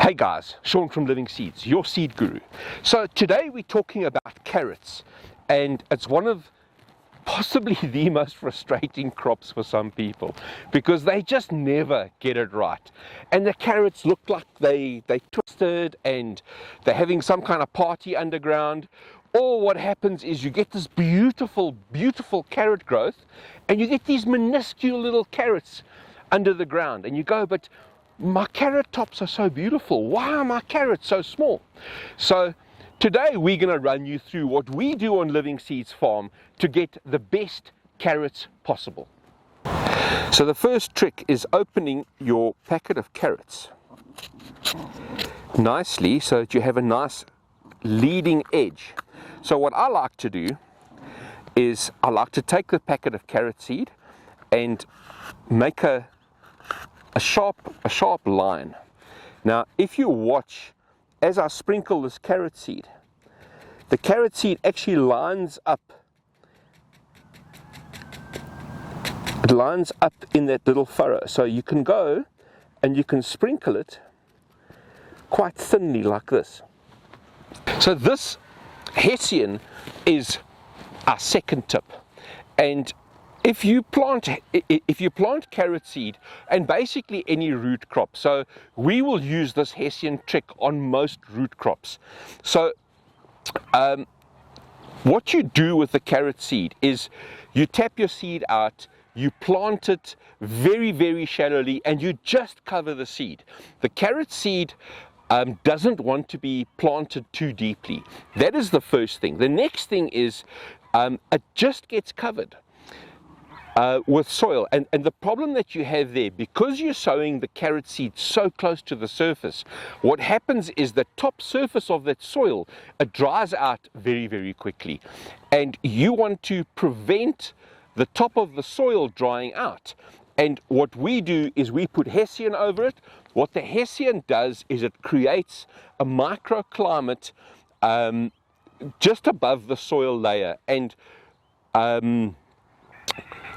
Hey guys, Sean from Living Seeds, your seed guru. So today we're talking about carrots, and it's one of possibly the most frustrating crops for some people because they just never get it right. And the carrots look like they twisted and they're having some kind of party underground. Or what happens is you get this beautiful carrot growth and you get these minuscule little carrots under the ground, and you go, but my carrot tops are so beautiful. Why are my carrots so small? So today we're going to run you through what we do on Living Seeds Farm to get the best carrots possible. So the first trick is opening your packet of carrots nicely so that you have a nice leading edge. So what I like to do is I like to take the packet of carrot seed and make a sharp line. Now, if you watch as I sprinkle this carrot seed, the carrot seed actually lines up. It lines up in that little furrow. So you can go and you can sprinkle it quite thinly like this. So this Hessian is our second tip. And if you plant carrot seed and basically any root crop, so we will use this Hessian trick on most root crops. So what you do with the carrot seed is you tap your seed out, you plant it very shallowly, and you just cover the seed. The carrot seed doesn't want to be planted too deeply. That is the first thing. The next thing is it just gets covered with soil, and the problem that you have there, because you're sowing the carrot seed so close to the surface, what happens is the top surface of that soil, it dries out very quickly, and you want to prevent the top of the soil drying out. And what we do is we put Hessian over it. What the Hessian does is it creates a microclimate just above the soil layer, and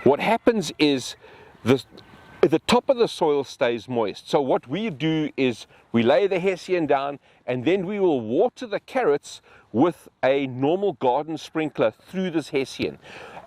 what happens is the top of the soil stays moist. So what we do is we lay the Hessian down, and then we will water the carrots with a normal garden sprinkler through this Hessian.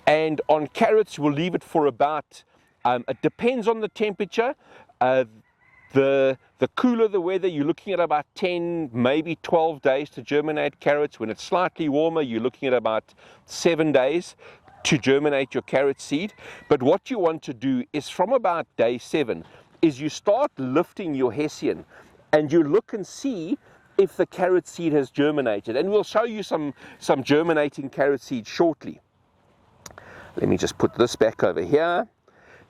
And on carrots, we'll leave it for about, it depends on the temperature. The cooler the weather, you're looking at about 10, maybe 12 days to germinate carrots. When it's slightly warmer, you're looking at about 7 days to germinate your carrot seed. But what you want to do is from about day 7 is you start lifting your Hessian and you look and see if the carrot seed has germinated, and we'll show you some germinating carrot seed shortly. Let me just put this back over here.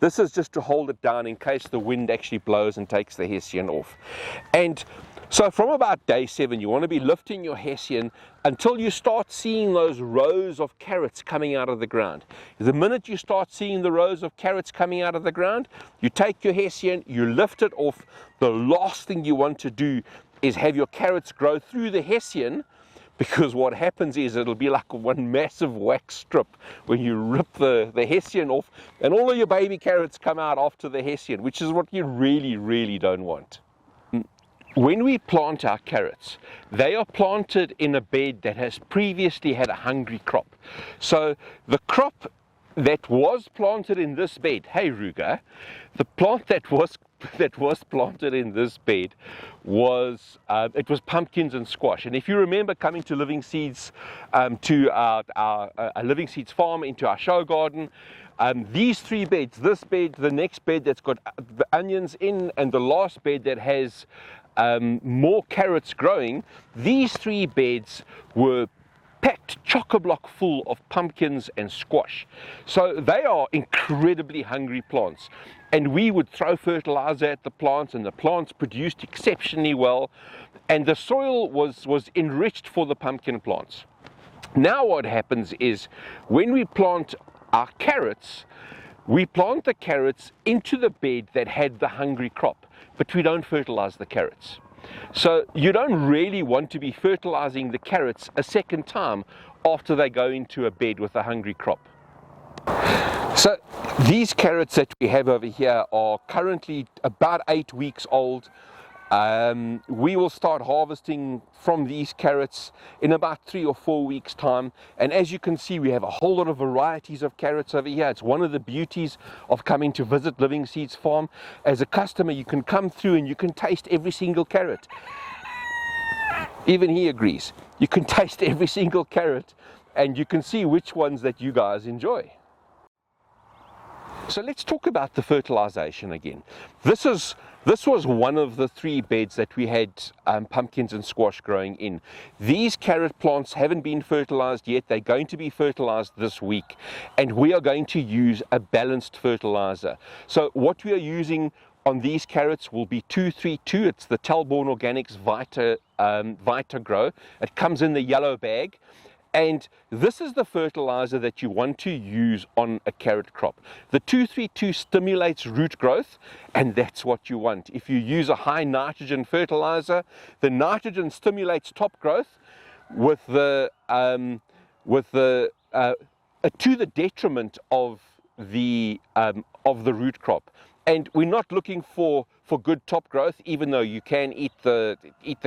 This is just to hold it down in case the wind actually blows and takes the Hessian off. And so from about day 7, you want to be lifting your Hessian until you start seeing those rows of carrots coming out of the ground. The minute you start seeing the rows of carrots coming out of the ground, you take your Hessian, you lift it off. The last thing you want to do is have your carrots grow through the Hessian, because what happens is it'll be like one massive wax strip when you rip the Hessian off, and all of your baby carrots come out after the Hessian, which is what you really don't want. When we plant our carrots, they are planted in a bed that has previously had a hungry crop. So the crop that was planted in this bed, hey Ruger, the plant that was planted in this bed was it was pumpkins and squash. And if you remember coming to Living Seeds, to our Living Seeds farm, into our show garden, these 3 beds, this bed, the next bed that's got the onions in, and the last bed that has more carrots growing, these 3 beds were packed chock-a-block full of pumpkins and squash. So they are incredibly hungry plants, and we would throw fertilizer at the plants, and the plants produced exceptionally well, and the soil was enriched for the pumpkin plants. Now what happens is when we plant our carrots, we plant the carrots into the bed that had the hungry crop, but we don't fertilize the carrots. So you don't really want to be fertilizing the carrots a second time after they go into a bed with a hungry crop. So these carrots that we have over here are currently about 8 weeks old. We will start harvesting from these carrots in about 3 or 4 weeks time, and as you can see, we have a whole lot of varieties of carrots over here. It's one of the beauties of coming to visit Living Seeds Farm. As a customer, you can come through and you can taste every single carrot. Even he agrees. You can taste every single carrot and you can see which ones that you guys enjoy. So let's talk about the fertilization again. This was one of the 3 beds that we had pumpkins and squash growing in. These carrot plants haven't been fertilized yet. They're going to be fertilized this week, and we are going to use a balanced fertilizer. So what we are using on these carrots will be 232. It's the Talborn Organics Vita Grow. It comes in the yellow bag. And this is the fertilizer that you want to use on a carrot crop. The 232 stimulates root growth, and that's what you want. If you use a high nitrogen fertilizer, the nitrogen stimulates top growth to the detriment of the root crop. And we're not looking for good top growth, even though you can eat the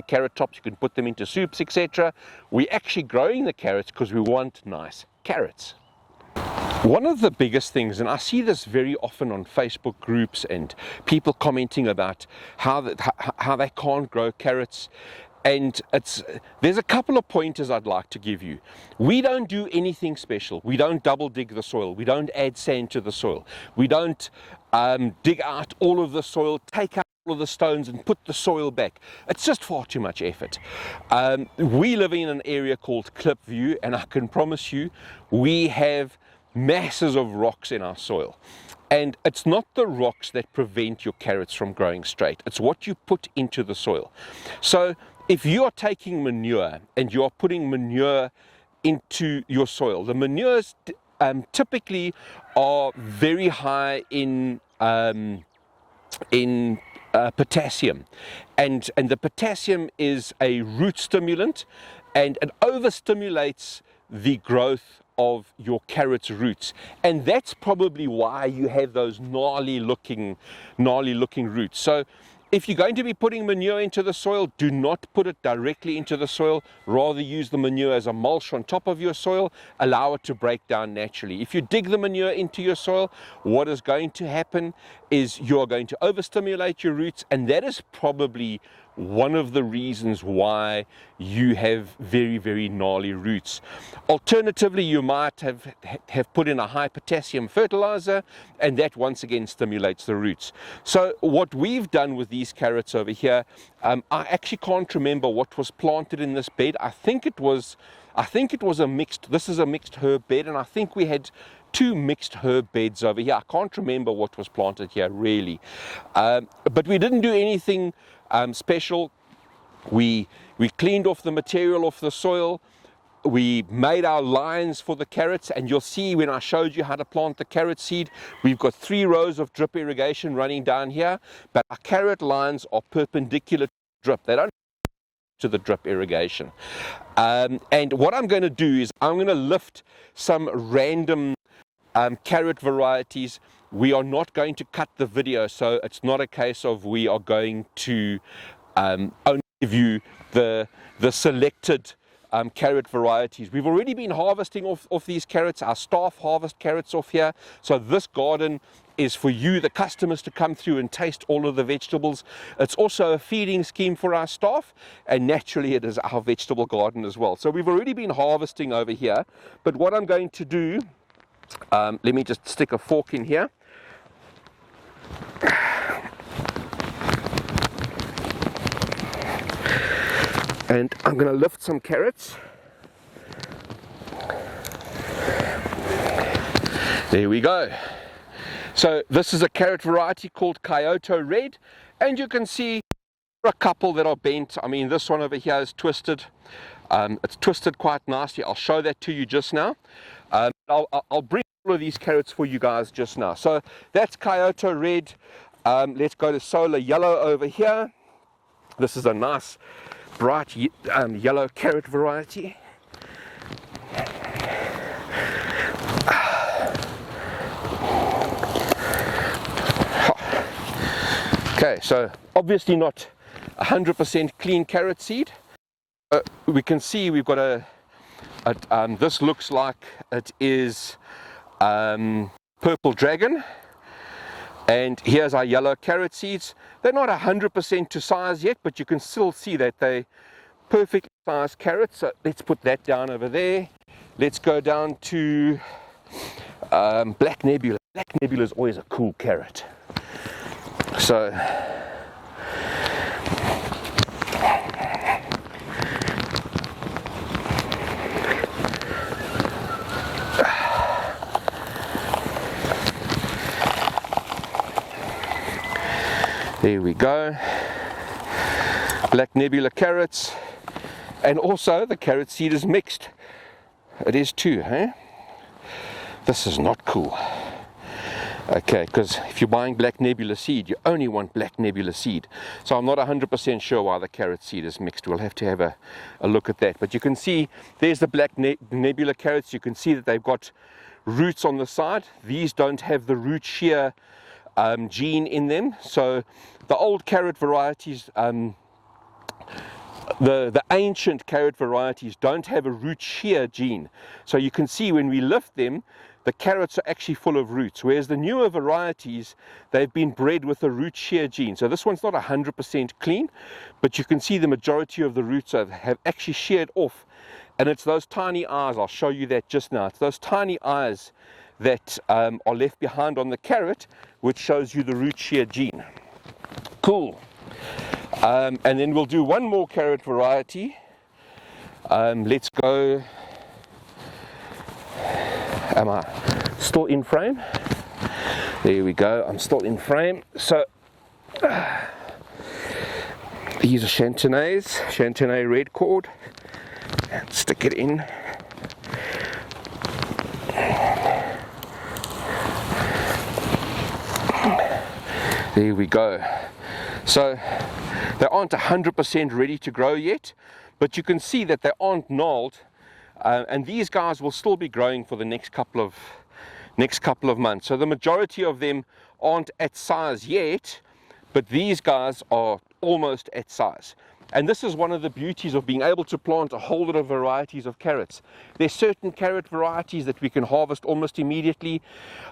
carrot tops, you can put them into soups, etc. We're actually growing the carrots because we want nice carrots. One of the biggest things, and I see this very often on Facebook groups and people commenting about how they can't grow carrots, and there's a couple of pointers I'd like to give you. We don't do anything special. We don't double dig the soil. We don't add sand to the soil. We don't dig out all of the soil, take out all of the stones and put the soil back. It's just far too much effort. We live in an area called Klipview, and I can promise you we have masses of rocks in our soil. And it's not the rocks that prevent your carrots from growing straight. It's what you put into the soil. So if you are taking manure and you are putting manure into your soil, the manures typically are very high in potassium, and the potassium is a root stimulant, and it overstimulates the growth of your carrot's roots, and that's probably why you have those gnarly looking roots. So if you're going to be putting manure into the soil, do not put it directly into the soil. Rather use the manure as a mulch on top of your soil. Allow it to break down naturally. If you dig the manure into your soil, what is going to happen is you're going to overstimulate your roots, and that is probably one of the reasons why you have very, very gnarly roots. Alternatively, you might have put in a high potassium fertilizer, and that once again stimulates the roots. So what we've done with these carrots over here, I actually can't remember what was planted in this bed. I think it was a mixed, this is a mixed herb bed, and I think we had 2 mixed herb beds over here. I can't remember what was planted here really, but we didn't do anything special. We cleaned off the material off the soil. We made our lines for the carrots, and you'll see when I showed you how to plant the carrot seed, we've got 3 rows of drip irrigation running down here, but our carrot lines are perpendicular to drip. They don't to the drip irrigation. And what I'm going to do is I'm going to lift some random carrot varieties. We are not going to cut the video, so it's not a case of we are going to only give you the selected carrot varieties. We've already been harvesting off these carrots. Our staff harvest carrots off here. So this garden is for you, the customers, to come through and taste all of the vegetables. It's also a feeding scheme for our staff, and naturally it is our vegetable garden as well. So we've already been harvesting over here, but what I'm going to do, let me just stick a fork in here. And I'm going to lift some carrots. There we go. So this is a carrot variety called Kyoto Red, and you can see a couple that are bent. I mean, this one over here is twisted. It's twisted quite nicely. I'll show that to you just now. I'll bring all of these carrots for you guys just now. So that's Kyoto Red. Let's go to Solar Yellow over here. This is a nice bright yellow carrot variety. Okay, so obviously not 100% clean carrot seed. We can see we've got this looks like it is purple dragon, and here's our yellow carrot seeds. They're not 100% to size yet, but you can still see that they perfectly sized carrots. So let's put that down over there. Let's go down to Black Nebula. Black Nebula is always a cool carrot. So there we go. Black Nebula carrots. And also the carrot seed is mixed. It is too, huh? This is not cool. Okay, because if you're buying Black Nebula seed, you only want Black Nebula seed. So I'm not 100% sure why the carrot seed is mixed. We'll have to have a look at that. But you can see there's the Black Nebula carrots. You can see that they've got roots on the side. These don't have the root shear gene in them. So the old carrot varieties, the ancient carrot varieties don't have a root shear gene. So you can see when we lift them, the carrots are actually full of roots, whereas the newer varieties, they've been bred with a root shear gene. So this one's not 100% clean, but you can see the majority of the roots have actually sheared off. And it's those tiny eyes, I'll show you that just now. It's those tiny eyes that are left behind on the carrot, which shows you the root shear gene. Cool. And then we'll do one more carrot variety. Let's go. Am I still in frame? There we go, I'm still in frame. So these are Chantenay red cord, and stick it in. There we go. So they aren't 100% ready to grow yet, but you can see that they aren't gnarled, and these guys will still be growing for the next couple of months. So the majority of them aren't at size yet, but these guys are almost at size. And this is one of the beauties of being able to plant a whole lot of varieties of carrots. There's certain carrot varieties that we can harvest almost immediately.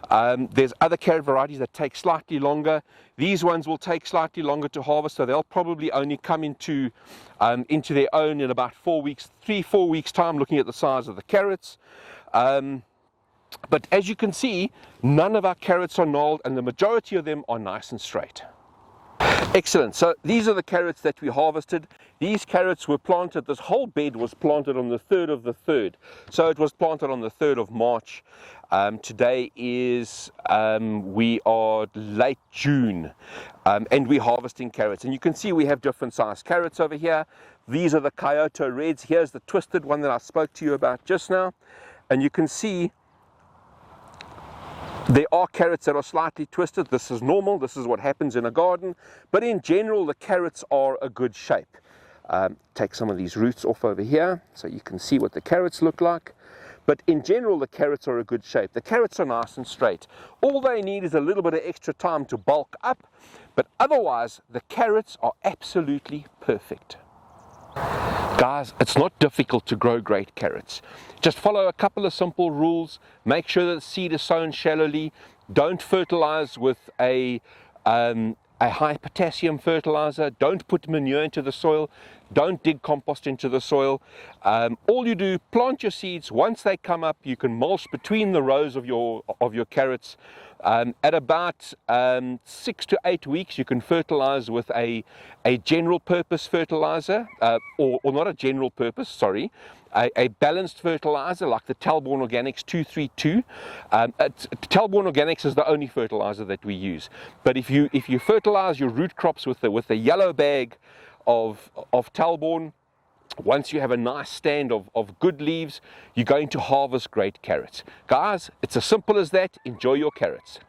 There's other carrot varieties that take slightly longer. These ones will take slightly longer to harvest, so they'll probably only come into their own in about 4 weeks, 3-4 weeks time, looking at the size of the carrots. But as you can see, none of our carrots are gnarled, and the majority of them are nice and straight. Excellent. So these are the carrots that we harvested. These carrots were planted, this whole bed was planted on the 3rd of the 3rd. So it was planted on the 3rd of March. Today is, we are late June, and we're harvesting carrots. And you can see we have different sized carrots over here. These are the Kyoto Reds. Here's the twisted one that I spoke to you about just now. And you can see there are carrots that are slightly twisted. This is normal. This is what happens in a garden. But in general, the carrots are a good shape. Take some of these roots off over here so you can see what the carrots look like. But in general, the carrots are a good shape. The carrots are nice and straight. All they need is a little bit of extra time to bulk up. But otherwise, the carrots are absolutely perfect. Guys, it's not difficult to grow great carrots. Just follow a couple of simple rules. Make sure that the seed is sown shallowly. Don't fertilize with a high potassium fertilizer. Don't put manure into the soil. Don't dig compost into the soil. All you do, plant your seeds. Once they come up, you can mulch between the rows of your carrots. At about 6 to 8 weeks, you can fertilize with a general purpose fertilizer, or not a general purpose, sorry, a balanced fertilizer like the Talborn Organics 232. Talborn Organics is the only fertilizer that we use. But if you fertilize your root crops with the yellow bag of Talborn, once you have a nice stand of good leaves, you're going to harvest great carrots. Guys, it's as simple as that. Enjoy your carrots.